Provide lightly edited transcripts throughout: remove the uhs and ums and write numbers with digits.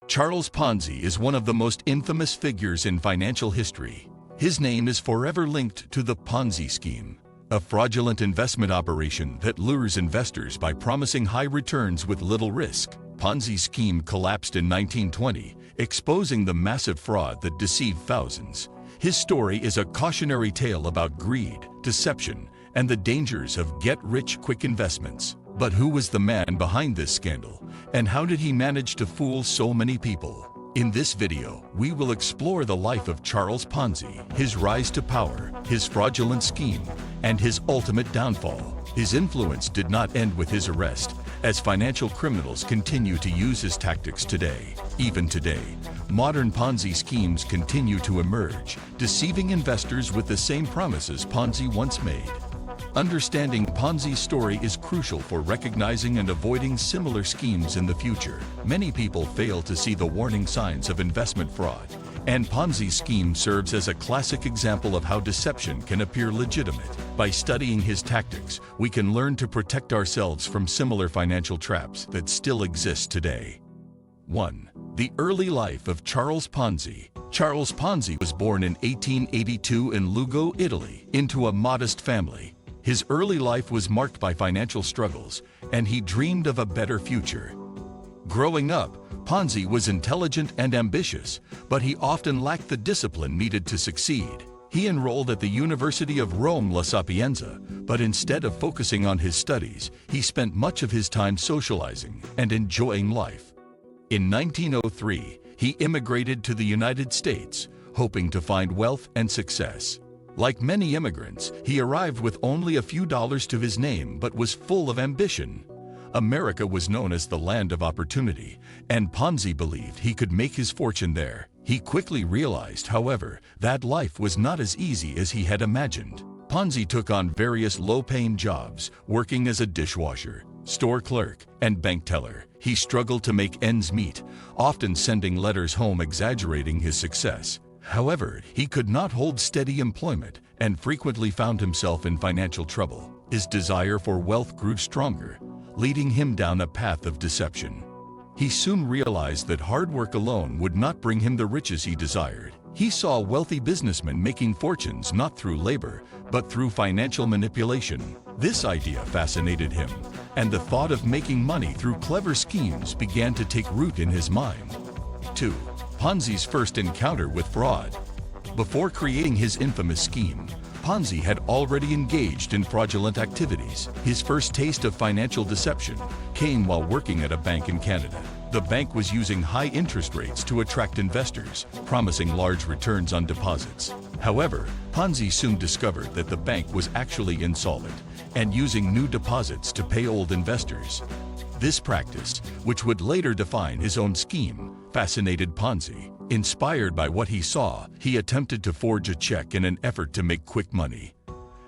Charles Ponzi is one of the most infamous figures in financial history. His name is forever linked to the Ponzi scheme, a fraudulent investment operation that lures investors by promising high returns with little risk. Ponzi's scheme collapsed in 1920, exposing the massive fraud that deceived thousands. His story is a cautionary tale about greed, deception, and the dangers of get-rich-quick investments. But who was the man behind this scandal, and how did he manage to fool so many people? In this video, we will explore the life of Charles Ponzi, his rise to power, his fraudulent scheme, and his ultimate downfall. His influence did not end with his arrest, as financial criminals continue to use his tactics today. Even today, modern Ponzi schemes continue to emerge, deceiving investors with the same promises Ponzi once made. Understanding Ponzi's story is crucial for recognizing and avoiding similar schemes in the future. Many people fail to see the warning signs of investment fraud, and Ponzi's scheme serves as a classic example of how deception can appear legitimate. By studying his tactics, we can learn to protect ourselves from similar financial traps that still exist today. 1. The early life of Charles Ponzi. Charles Ponzi was born in 1882 in Lugo, Italy, into a modest family. His early life was marked by financial struggles, and he dreamed of a better future. Growing up, Ponzi was intelligent and ambitious, but he often lacked the discipline needed to succeed. He enrolled at the University of Rome La Sapienza, but instead of focusing on his studies, he spent much of his time socializing and enjoying life. In 1903, he immigrated to the United States, hoping to find wealth and success. Like many immigrants, he arrived with only a few dollars to his name but was full of ambition. America was known as the land of opportunity, and Ponzi believed he could make his fortune there. He quickly realized, however, that life was not as easy as he had imagined. Ponzi took on various low-paying jobs, working as a dishwasher, store clerk, and bank teller. He struggled to make ends meet, often sending letters home exaggerating his success. However, he could not hold steady employment and frequently found himself in financial trouble. His desire for wealth grew stronger, leading him down a path of deception. He soon realized that hard work alone would not bring him the riches he desired. He saw wealthy businessmen making fortunes not through labor, but through financial manipulation. This idea fascinated him, and the thought of making money through clever schemes began to take root in his mind. 2. Ponzi's first encounter with fraud. Before creating his infamous scheme, Ponzi had already engaged in fraudulent activities. His first taste of financial deception came while working at a bank in Canada. The bank was using high interest rates to attract investors, promising large returns on deposits. However, Ponzi soon discovered that the bank was actually insolvent and using new deposits to pay old investors. This practice, which would later define his own scheme, fascinated Ponzi. Inspired by what he saw, he attempted to forge a check in an effort to make quick money.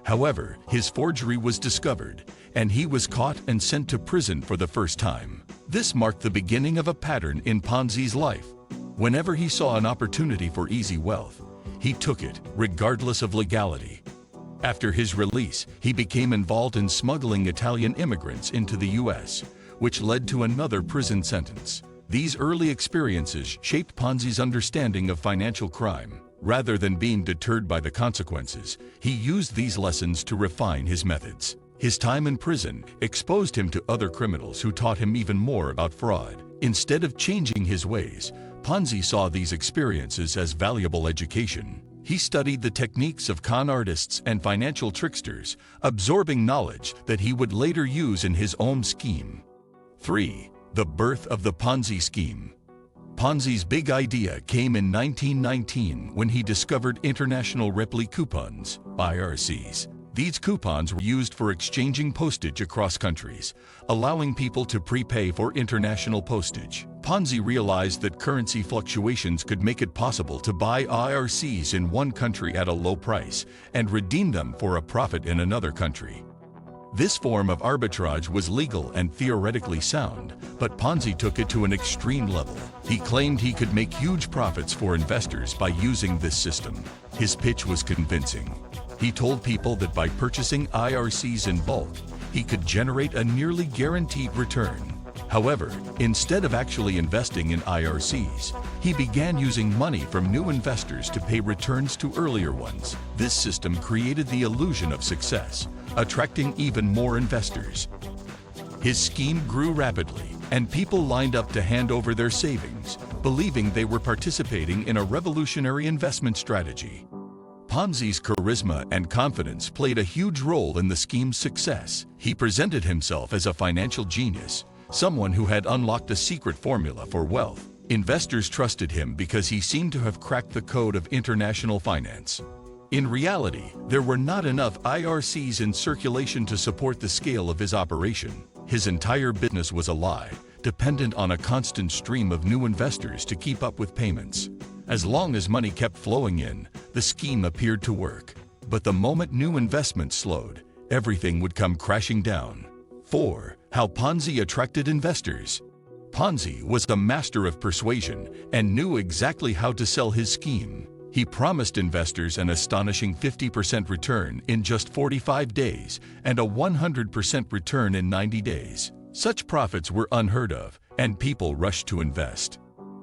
However, his forgery was discovered, and he was caught and sent to prison for the first time. This marked the beginning of a pattern in Ponzi's life. Whenever he saw an opportunity for easy wealth, he took it, regardless of legality. After his release, he became involved in smuggling Italian immigrants into the U.S., which led to another prison sentence. These early experiences shaped Ponzi's understanding of financial crime. Rather than being deterred by the consequences, he used these lessons to refine his methods. His time in prison exposed him to other criminals who taught him even more about fraud. Instead of changing his ways, Ponzi saw these experiences as valuable education. He studied the techniques of con artists and financial tricksters, absorbing knowledge that he would later use in his own scheme. 3. The birth of the Ponzi scheme. Ponzi's big idea came in 1919 when he discovered international repli coupons, IRCs. These coupons were used for exchanging postage across countries, allowing people to prepay for international postage. Ponzi realized that currency fluctuations could make it possible to buy IRCs in one country at a low price and redeem them for a profit in another country. This form of arbitrage was legal and theoretically sound, but Ponzi took it to an extreme level. He claimed he could make huge profits for investors by using this system. His pitch was convincing. He told people that by purchasing IRCs in bulk, he could generate a nearly guaranteed return. However, instead of actually investing in IRCs, he began using money from new investors to pay returns to earlier ones. This system created the illusion of success, attracting even more investors. His scheme grew rapidly, and people lined up to hand over their savings, believing they were participating in a revolutionary investment strategy. Ponzi's charisma and confidence played a huge role in the scheme's success. He presented himself as a financial genius, someone who had unlocked a secret formula for wealth. Investors trusted him because he seemed to have cracked the code of international finance. In reality, there were not enough IRCs in circulation to support the scale of his operation. His entire business was a lie, dependent on a constant stream of new investors to keep up with payments. As long as money kept flowing in, the scheme appeared to work. But the moment new investments slowed, everything would come crashing down. 4. How Ponzi attracted investors. Ponzi was a master of persuasion and knew exactly how to sell his scheme. He promised investors an astonishing 50% return in just 45 days and a 100% return in 90 days. Such profits were unheard of, and people rushed to invest.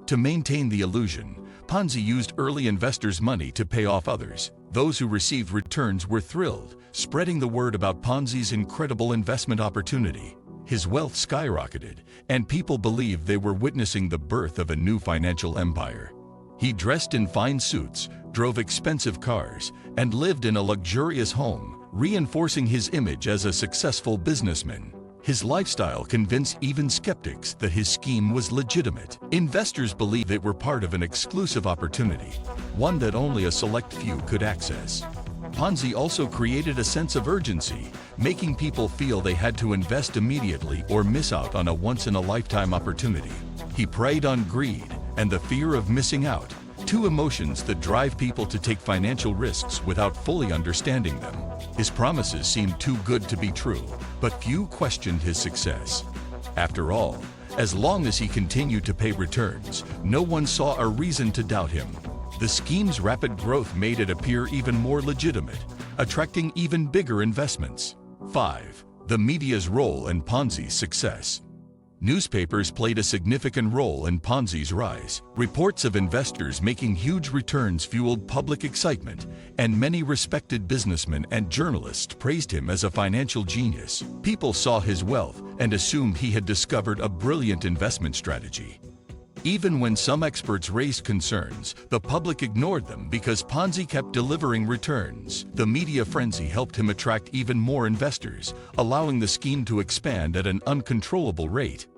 To maintain the illusion, Ponzi used early investors' money to pay off others. Those who received returns were thrilled, spreading the word about Ponzi's incredible investment opportunity. His wealth skyrocketed, and people believed they were witnessing the birth of a new financial empire. He dressed in fine suits, drove expensive cars, and lived in a luxurious home, reinforcing his image as a successful businessman. His lifestyle convinced even skeptics that his scheme was legitimate. Investors believed they were part of an exclusive opportunity, one that only a select few could access. Ponzi also created a sense of urgency, making people feel they had to invest immediately or miss out on a once-in-a-lifetime opportunity. He preyed on greed and the fear of missing out, two emotions that drive people to take financial risks without fully understanding them. His promises seemed too good to be true, but few questioned his success. After all, as long as he continued to pay returns, no one saw a reason to doubt him. The scheme's rapid growth made it appear even more legitimate, attracting even bigger investments. 5. The media's role in Ponzi's success. Newspapers played a significant role in Ponzi's rise. Reports of investors making huge returns fueled public excitement, and many respected businessmen and journalists praised him as a financial genius. People saw his wealth and assumed he had discovered a brilliant investment strategy. Even when some experts raised concerns, the public ignored them because Ponzi kept delivering returns. The media frenzy helped him attract even more investors, allowing the scheme to expand at an uncontrollable rate.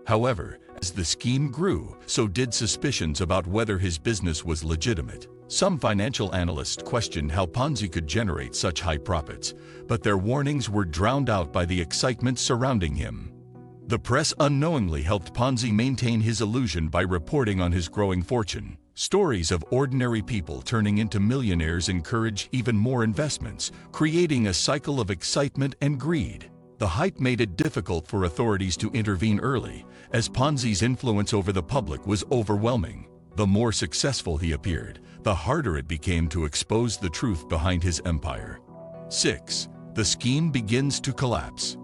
However, as the scheme grew, so did suspicions about whether his business was legitimate. Some financial analysts questioned how Ponzi could generate such high profits, but their warnings were drowned out by the excitement surrounding him. The press unknowingly helped Ponzi maintain his illusion by reporting on his growing fortune. Stories of ordinary people turning into millionaires encouraged even more investments, creating a cycle of excitement and greed. The hype made it difficult for authorities to intervene early, as Ponzi's influence over the public was overwhelming. The more successful he appeared, the harder it became to expose the truth behind his empire. 6. The scheme begins to collapse.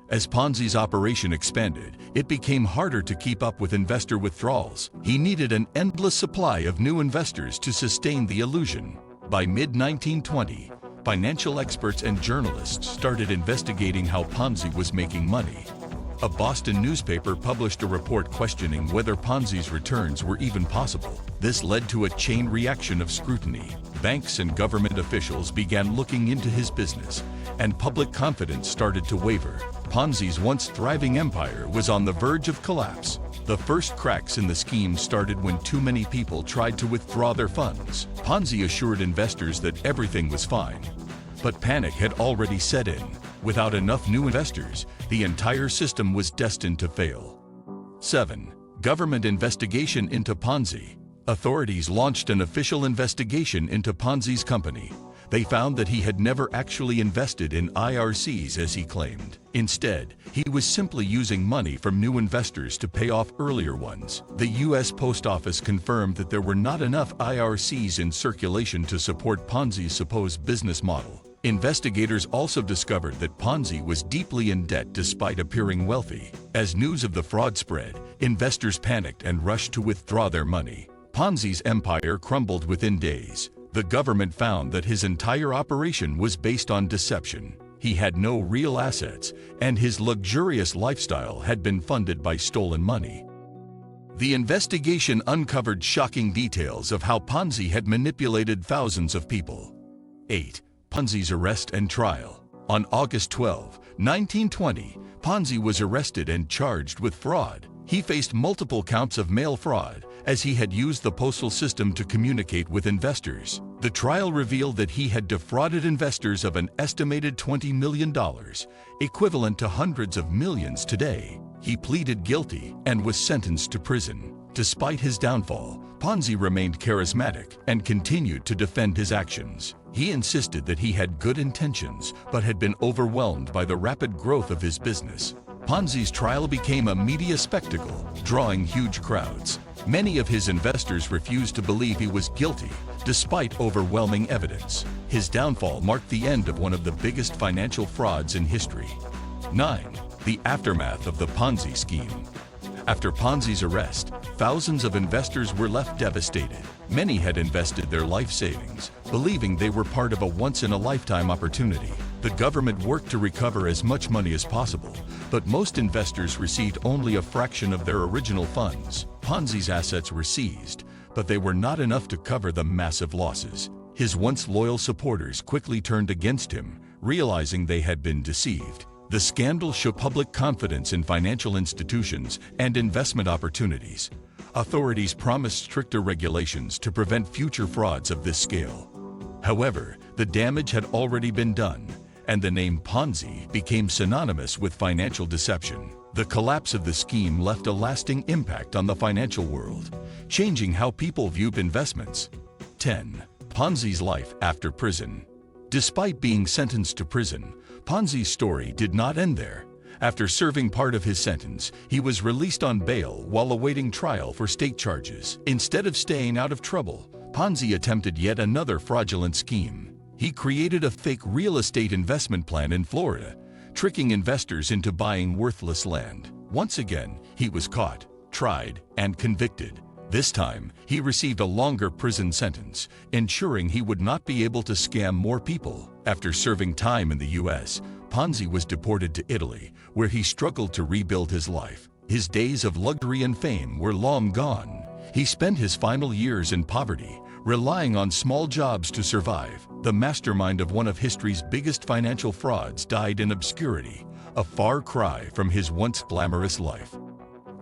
As Ponzi's operation expanded, it became harder to keep up with investor withdrawals. He needed an endless supply of new investors to sustain the illusion. By mid-1920, financial experts and journalists started investigating how Ponzi was making money. A Boston newspaper published a report questioning whether Ponzi's returns were even possible. This led to a chain reaction of scrutiny. Banks and government officials began looking into his business, and public confidence started to waver. Ponzi's once thriving empire was on the verge of collapse. The first cracks in the scheme started when too many people tried to withdraw their funds. Ponzi assured investors that everything was fine, but panic had already set in. Without enough new investors, the entire system was destined to fail. 7. Government investigation into Ponzi. Authorities launched an official investigation into Ponzi's company. They found that he had never actually invested in IRCs as he claimed. Instead, he was simply using money from new investors to pay off earlier ones. The U.S. Post Office confirmed that there were not enough IRCs in circulation to support Ponzi's supposed business model. Investigators also discovered that Ponzi was deeply in debt despite appearing wealthy. As news of the fraud spread, investors panicked and rushed to withdraw their money. Ponzi's empire crumbled within days. The government found that his entire operation was based on deception. He had no real assets, and his luxurious lifestyle had been funded by stolen money. The investigation uncovered shocking details of how Ponzi had manipulated thousands of people. 8. Ponzi's arrest and trial. On August 12, 1920, Ponzi was arrested and charged with fraud. He faced multiple counts of mail fraud, as he had used the postal system to communicate with investors. The trial revealed that he had defrauded investors of an estimated $20 million, equivalent to hundreds of millions today. He pleaded guilty and was sentenced to prison. Despite his downfall, Ponzi remained charismatic and continued to defend his actions. He insisted that he had good intentions but had been overwhelmed by the rapid growth of his business. Ponzi's trial became a media spectacle, drawing huge crowds. Many of his investors refused to believe he was guilty, despite overwhelming evidence. His downfall marked the end of one of the biggest financial frauds in history. 9. The aftermath of the Ponzi scheme. After Ponzi's arrest, thousands of investors were left devastated. Many had invested their life savings, believing they were part of a once-in-a-lifetime opportunity. The government worked to recover as much money as possible, but most investors received only a fraction of their original funds. Ponzi's assets were seized, but they were not enough to cover the massive losses. His once loyal supporters quickly turned against him, realizing they had been deceived. The scandal shook public confidence in financial institutions and investment opportunities. Authorities promised stricter regulations to prevent future frauds of this scale. However, the damage had already been done, and the name Ponzi became synonymous with financial deception. The collapse of the scheme left a lasting impact on the financial world, changing how people viewed investments. 10. Ponzi's life after prison. Despite being sentenced to prison, Ponzi's story did not end there. After serving part of his sentence, he was released on bail while awaiting trial for state charges. Instead of staying out of trouble, Ponzi attempted yet another fraudulent scheme. He created a fake real estate investment plan in Florida, tricking investors into buying worthless land. Once again, he was caught, tried, and convicted. This time, he received a longer prison sentence, ensuring he would not be able to scam more people. After serving time in the U.S., Ponzi was deported to Italy, where he struggled to rebuild his life. His days of luxury and fame were long gone. He spent his final years in poverty, relying on small jobs to survive. The mastermind of one of history's biggest financial frauds died in obscurity, a far cry from his once glamorous life.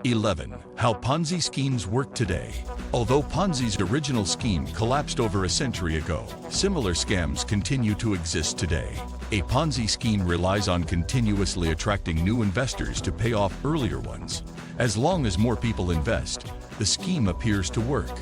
11. How Ponzi schemes work today. Although Ponzi's original scheme collapsed over a century ago, similar scams continue to exist today. A Ponzi scheme relies on continuously attracting new investors to pay off earlier ones. As long as more people invest, the scheme appears to work.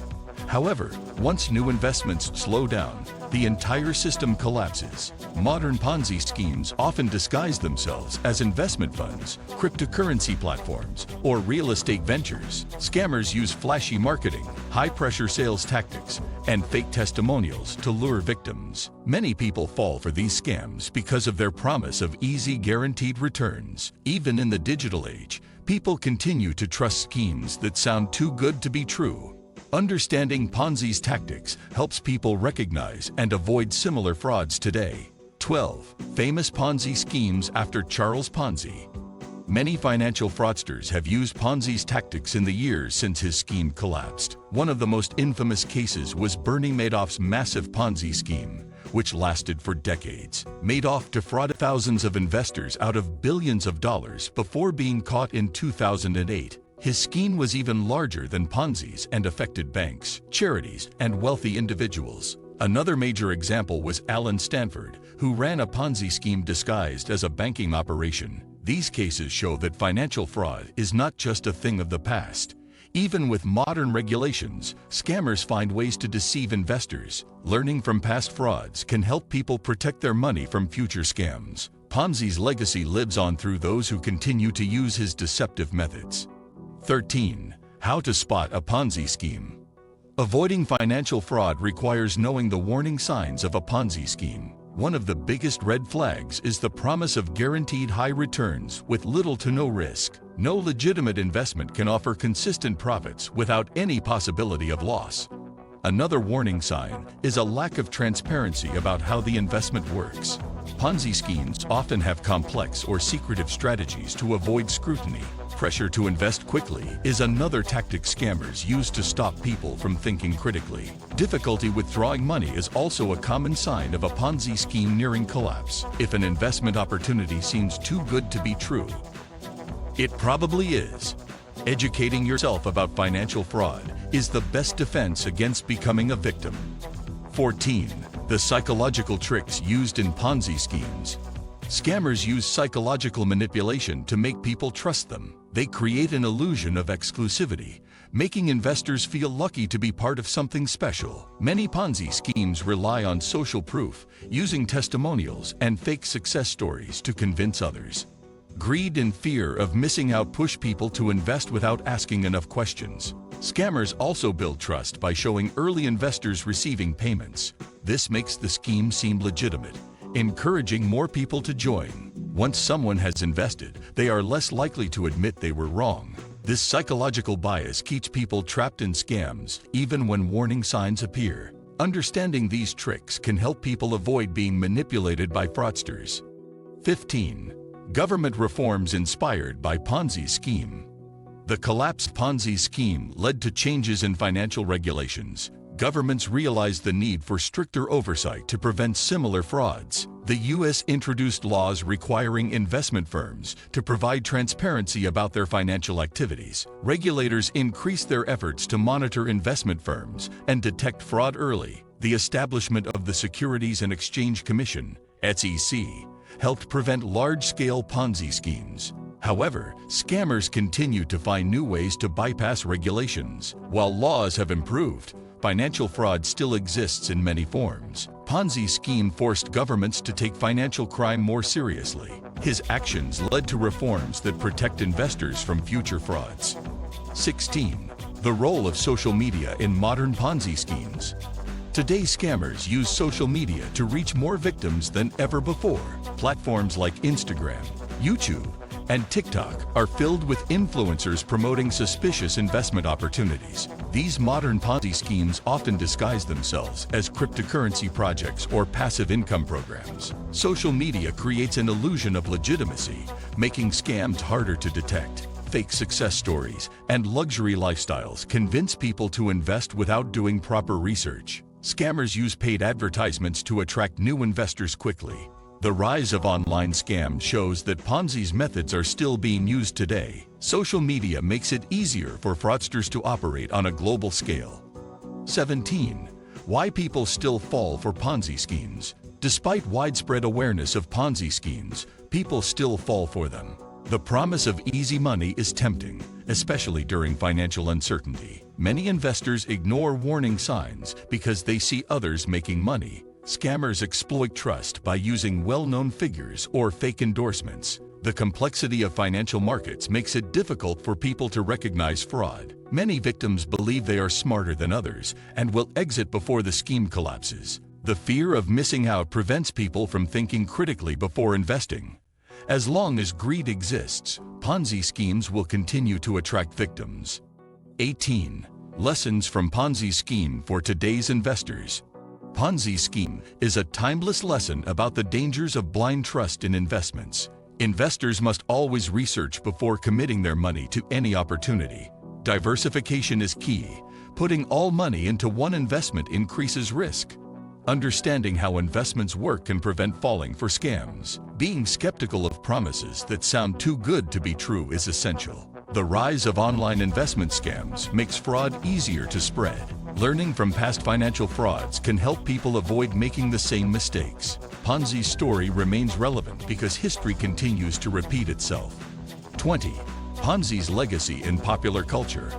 However, once new investments slow down, the entire system collapses. Modern Ponzi schemes often disguise themselves as investment funds, cryptocurrency platforms, or real estate ventures. Scammers use flashy marketing, high-pressure sales tactics, and fake testimonials to lure victims. Many people fall for these scams because of their promise of easy, guaranteed returns. Even in the digital age, people continue to trust schemes that sound too good to be true. Understanding Ponzi's tactics helps people recognize and avoid similar frauds today. 12. Famous Ponzi schemes after Charles Ponzi. Many financial fraudsters have used Ponzi's tactics in the years since his scheme collapsed. One of the most infamous cases was Bernie Madoff's massive Ponzi scheme, which lasted for decades. Madoff defrauded thousands of investors out of billions of dollars before being caught in 2008. His scheme was even larger than Ponzi's and affected banks, charities, and wealthy individuals. Another major example was Alan Stanford, who ran a Ponzi scheme disguised as a banking operation. These cases show that financial fraud is not just a thing of the past. Even with modern regulations, scammers find ways to deceive investors. Learning from past frauds can help people protect their money from future scams. Ponzi's legacy lives on through those who continue to use his deceptive methods. 13. How to spot a Ponzi scheme. Avoiding financial fraud requires knowing the warning signs of a Ponzi scheme. One of the biggest red flags is the promise of guaranteed high returns with little to no risk. No legitimate investment can offer consistent profits without any possibility of loss. Another warning sign is a lack of transparency about how the investment works. Ponzi schemes often have complex or secretive strategies to avoid scrutiny. Pressure to invest quickly is another tactic scammers use to stop people from thinking critically. Difficulty withdrawing money is also a common sign of a Ponzi scheme nearing collapse. If an investment opportunity seems too good to be true, it probably is. Educating yourself about financial fraud is the best defense against becoming a victim. 14. The psychological tricks used in Ponzi schemes. Scammers use psychological manipulation to make people trust them. They create an illusion of exclusivity, making investors feel lucky to be part of something special. Many Ponzi schemes rely on social proof, using testimonials and fake success stories to convince others. Greed and fear of missing out push people to invest without asking enough questions. Scammers also build trust by showing early investors receiving payments. This makes the scheme seem legitimate, encouraging more people to join. Once someone has invested, they are less likely to admit they were wrong. This psychological bias keeps people trapped in scams, even when warning signs appear. Understanding these tricks can help people avoid being manipulated by fraudsters. 15. Government reforms inspired by Ponzi scheme. The collapsed Ponzi scheme led to changes in financial regulations. Governments realized the need for stricter oversight to prevent similar frauds. The U.S. introduced laws requiring investment firms to provide transparency about their financial activities. Regulators increased their efforts to monitor investment firms and detect fraud early. The establishment of the Securities and Exchange Commission, SEC, helped prevent large-scale Ponzi schemes. However, scammers continue to find new ways to bypass regulations. While laws have improved, financial fraud still exists in many forms. Ponzi scheme forced governments to take financial crime more seriously. His actions led to reforms that protect investors from future frauds. 16. The role of social media in modern Ponzi schemes. Today, scammers use social media to reach more victims than ever before. Platforms like Instagram, YouTube, and TikTok are filled with influencers promoting suspicious investment opportunities. These modern Ponzi schemes often disguise themselves as cryptocurrency projects or passive income programs. Social media creates an illusion of legitimacy, making scams harder to detect. Fake success stories and luxury lifestyles convince people to invest without doing proper research. Scammers use paid advertisements to attract new investors quickly. The rise of online scams shows that Ponzi's methods are still being used today. Social media makes it easier for fraudsters to operate on a global scale. 17. Why people still fall for Ponzi schemes. Despite widespread awareness of Ponzi schemes, people still fall for them. The promise of easy money is tempting, especially during financial uncertainty. Many investors ignore warning signs because they see others making money. Scammers exploit trust by using well-known figures or fake endorsements. The complexity of financial markets makes it difficult for people to recognize fraud. Many victims believe they are smarter than others and will exit before the scheme collapses. The fear of missing out prevents people from thinking critically before investing. As long as greed exists, Ponzi schemes will continue to attract victims. 18. Lessons from Ponzi scheme for today's investors. Ponzi scheme is a timeless lesson about the dangers of blind trust in investments. Investors must always research before committing their money to any opportunity. Diversification is key. Putting all money into one investment increases risk. Understanding how investments work can prevent falling for scams. Being skeptical of promises that sound too good to be true is essential. The rise of online investment scams makes fraud easier to spread. Learning from past financial frauds can help people avoid making the same mistakes. Ponzi's story remains relevant because history continues to repeat itself. 20. Ponzi's legacy in popular culture.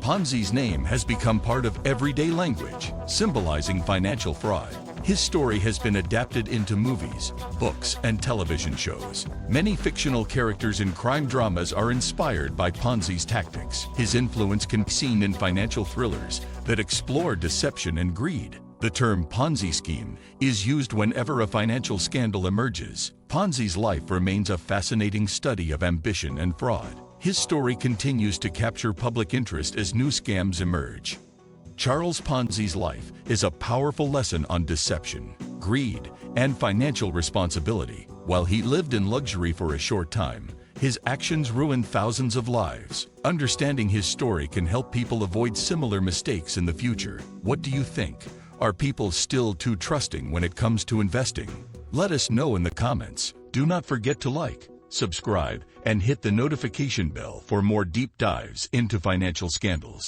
Ponzi's name has become part of everyday language, symbolizing financial fraud. His story has been adapted into movies, books, and television shows. Many fictional characters in crime dramas are inspired by Ponzi's tactics. His influence can be seen in financial thrillers that explore deception and greed. The term Ponzi scheme is used whenever a financial scandal emerges. Ponzi's life remains a fascinating study of ambition and fraud. His story continues to capture public interest as new scams emerge. Charles Ponzi's life is a powerful lesson on deception, greed, and financial responsibility. While he lived in luxury for a short time, his actions ruined thousands of lives. Understanding his story can help people avoid similar mistakes in the future. What do you think? Are people still too trusting when it comes to investing? Let us know in the comments. Do not forget to like, subscribe, and hit the notification bell for more deep dives into financial scandals.